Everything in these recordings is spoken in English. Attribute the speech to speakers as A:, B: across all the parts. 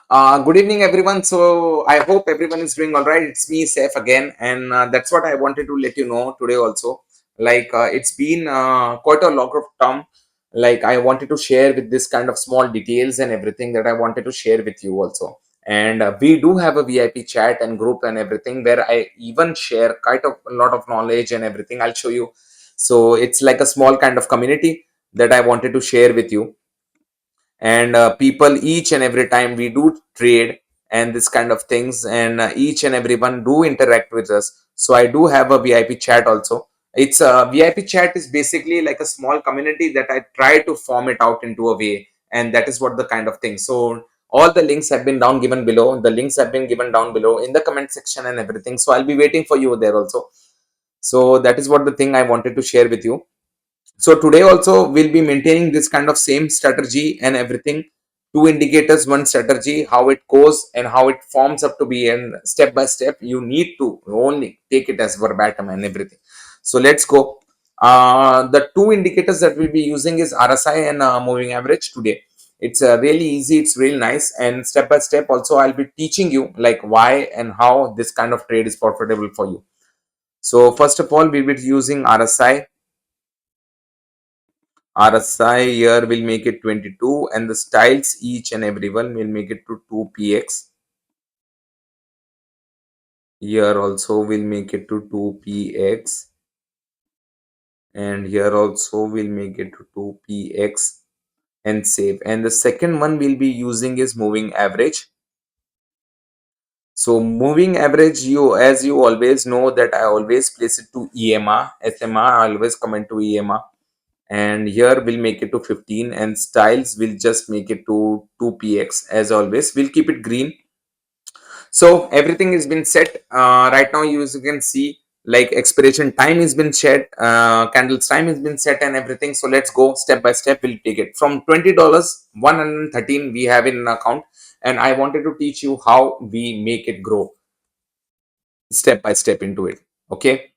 A: Good evening, everyone. So I hope everyone is doing all right. It's me, Saif, again, and that's what I wanted to let you know today also. It's been quite a lot of time. Like I wanted to share with this kind of small details and everything that I wanted to share with you also. And we do have a VIP chat and group and everything where I even share quite a lot of knowledge and everything. I'll show you. So it's like a small kind of community that I wanted to share with you, and people each and every time we do trade and this kind of things, and each and everyone do interact with us. So I do have a VIP chat also. It's a VIP chat is basically like a small community that I try to form it out into a way, and that is what the kind of thing. So all the links have been down given below, the links have been given down below in the comment section and everything, so I'll be waiting for you there also. So that is what the thing I wanted to share with you. So today also we'll be maintaining this kind of same strategy and everything. Two indicators, one strategy, how it goes and how it forms up to be, and step by step you need to only take it as verbatim and everything. So let's go. The two indicators that we'll be using is RSI and moving average today. It's really easy, it's really nice, and step by step also I'll be teaching you like why and how this kind of trade is profitable for you. So first of all, we'll be using RSI. RSI here will make it 22, and the styles each and every one will make it to 2px. Here also will make it to 2px, and here also will make it to 2px, and save. And the second one we'll be using is moving average. So moving average, you as you always know that I always place it to EMA, SMA, I always comment to EMA. And here we'll make it to 15, and styles will just make it to 2px. As always, we'll keep it green. So everything has been set. Right now you can see like expiration time has been set, candles time has been set and everything. So let's go step by step. We'll take it from $20, 113 we have in an account, and I wanted to teach you how we make it grow step by step into it. Okay,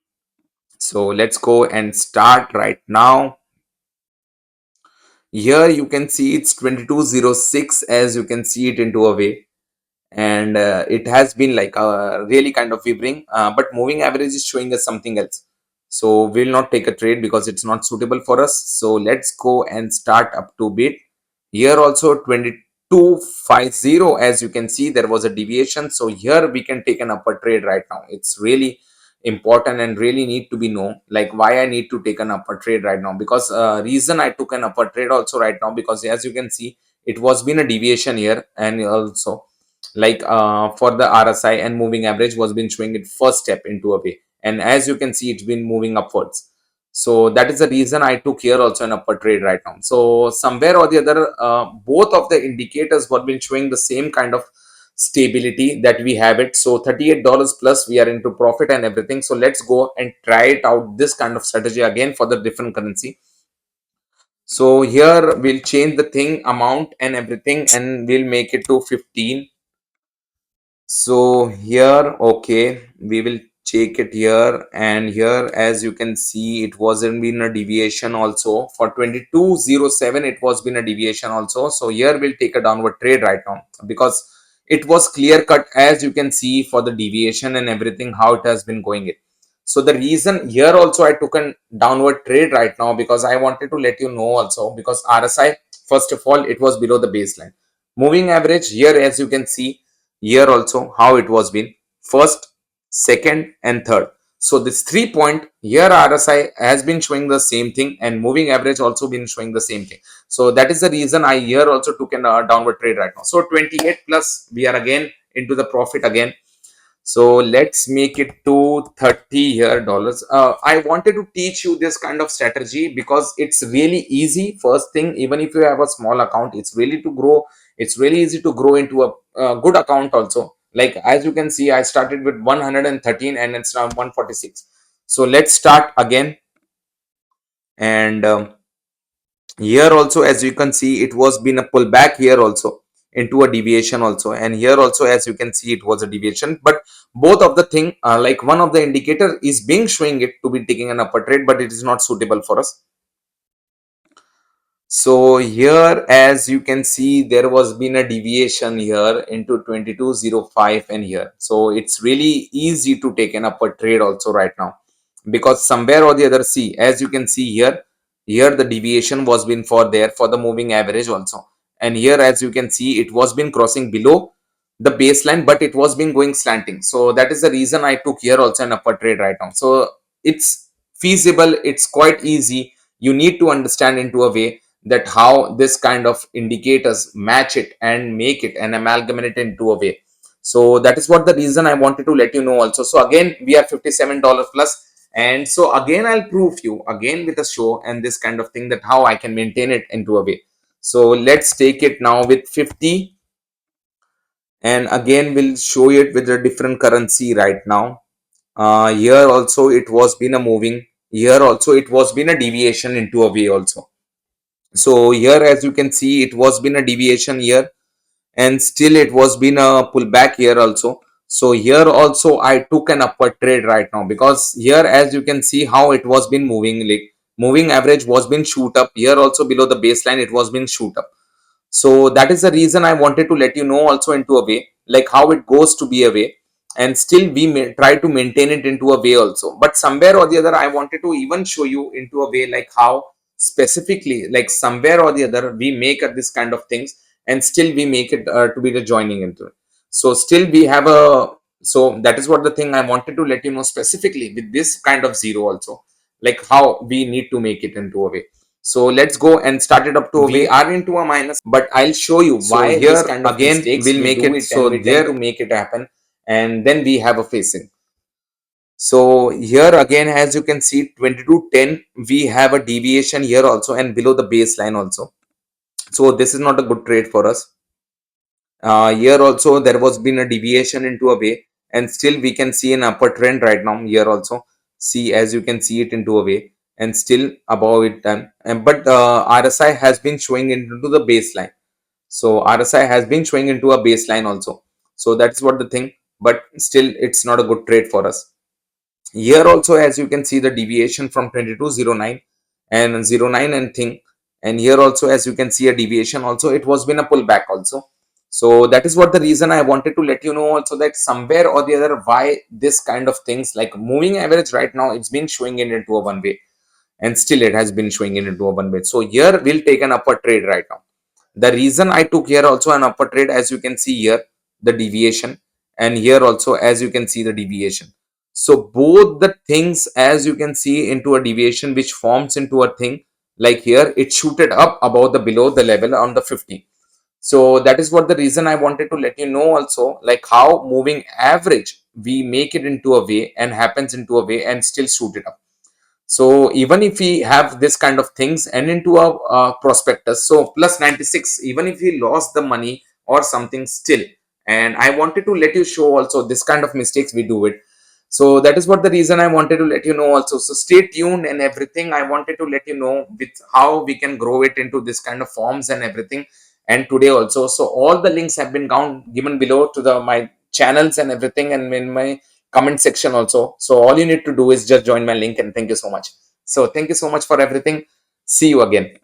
A: so let's go and start right now. Here you can see it's 2206, as you can see it into a way, and it has been like really kind of wavering, but moving average is showing us something else. So we will not take a trade because it's not suitable for us. So let's go and start up to bit. Here also 2250, as you can see there was a deviation, so here we can take an upper trade right now. It's really important and really need to be known like why I need to take an upper trade right now, because reason I took an upper trade also right now, because as you can see it was been a deviation here, and also like for the RSI and moving average was been showing it first step into a way, and as you can see it's been moving upwards. So that is the reason I took here also an upper trade right now. So somewhere or the other, both of the indicators were been showing the same kind of stability that we have it. So $38 plus we are into profit and everything. So let's go and try it out, this kind of strategy again for the different currency. So here we'll change the thing amount and everything, and we'll make it to 15. So here, okay, we will check it here, and here as you can see it wasn't been a deviation also. For 2207 it was been a deviation also. So here we'll take a downward trade right now, because it was clear cut, as you can see, for the deviation and everything how it has been going it. So the reason here also I took a downward trade right now, because I wanted to let you know also, because RSI, first of all, it was below the baseline. Moving average here, as you can see here also how it was been first, second and third. So this 3 point here RSI has been showing the same thing, and moving average also been showing the same thing. So that is the reason I here also took a downward trade right now. So 28 plus we are again into the profit again. So let's make it to 30 here dollars. I wanted to teach you this kind of strategy because it's really easy. First thing, even if you have a small account, it's really to grow. It's really easy to grow into a good account also. Like as you can see, I started with 113 and it's now 146. So let's start again. And here also, as you can see, it was been a pullback here also into a deviation also, and here also as you can see it was a deviation. But both of the thing, like one of the indicator is being showing it to be taking an upper trade, but it is not suitable for us. So here, as you can see, there was been a deviation here into 2205 and here. So it's really easy to take an upward trade also right now, because somewhere or the other, see, as you can see here, here the deviation was been for there for the moving average also. And here, as you can see, it was been crossing below the baseline, but it was been going slanting. So that is the reason I took here also an upward trade right now. So it's feasible, it's quite easy. You need to understand into a way that how this kind of indicators match it and make it and amalgamate it into a way. So that is what the reason I wanted to let you know also. So again, we are $57 plus. And so again, I'll prove you again with a show and this kind of thing that how I can maintain it into a way. So let's take it now with 50. And again, we'll show it with a different currency right now. Here also it was been a moving. Here also it was been a deviation into a way also. So here, as you can see, it was been a deviation here, and still it was been a pullback here also. So here also I took an upward trade right now, because here, as you can see, how it was been moving, like moving average was been shoot up here also below the baseline, it was been shoot up. So that is the reason I wanted to let you know also into a way, like how it goes to be a way, and still we may try to maintain it into a way also. But somewhere or the other, I wanted to even show you into a way like how specifically, like somewhere or the other, we make this kind of things, and still we make it to be the joining into it. So still we have a, so that is what the thing I wanted to let you know specifically with this kind of zero also, like how we need to make it into a way. So let's go and start it up to a way. We are into a minus, but I'll show you
B: So
A: why
B: here
A: this kind of
B: again
A: mistakes
B: we'll
A: we
B: make
A: do
B: it.
A: it, and
B: So
A: we tend to
B: there,
A: make it happen, and then we have a facing. So here again, as you can see, 2210, we have a deviation here also and below the baseline also. So this is not a good trade for us. Here also there was been a deviation into a way, and still we can see an upper trend right now here also. See, as you can see it into a way, and still above it done. And but RSI has been showing into the baseline. So RSI has been showing into a baseline also. So that's what the thing. But still, it's not a good trade for us. Here also, as you can see, the deviation from 2209 and 09 and thing. And here also, as you can see, a deviation also, it was been a pullback also. So that is what the reason I wanted to let you know also, that somewhere or the other, why this kind of things like moving average right now, it's been showing it into a one way, and still it has been showing it into a one way. So here we'll take an upward trade right now. The reason I took here also an upper trade, as you can see here, the deviation, and here also, as you can see, the deviation. So both the things, as you can see, into a deviation which forms into a thing, like here it shooted up above the below the level on the 50. So that is what the reason I wanted to let you know also, like how moving average we make it into a way and happens into a way and still shoot it up. So even if we have this kind of things and into a prospectus, so plus 96, even if we lost the money or something still, and I wanted to let you show also this kind of mistakes we do it. So that is what the reason I wanted to let you know also. So stay tuned and everything. I wanted to let you know with how we can grow it into this kind of forms and everything. And today also, so all the links have been given below to the my channels and everything, and in my comment section also. So all you need to do is just join my link, and thank you so much. So thank you so much for everything. See you again.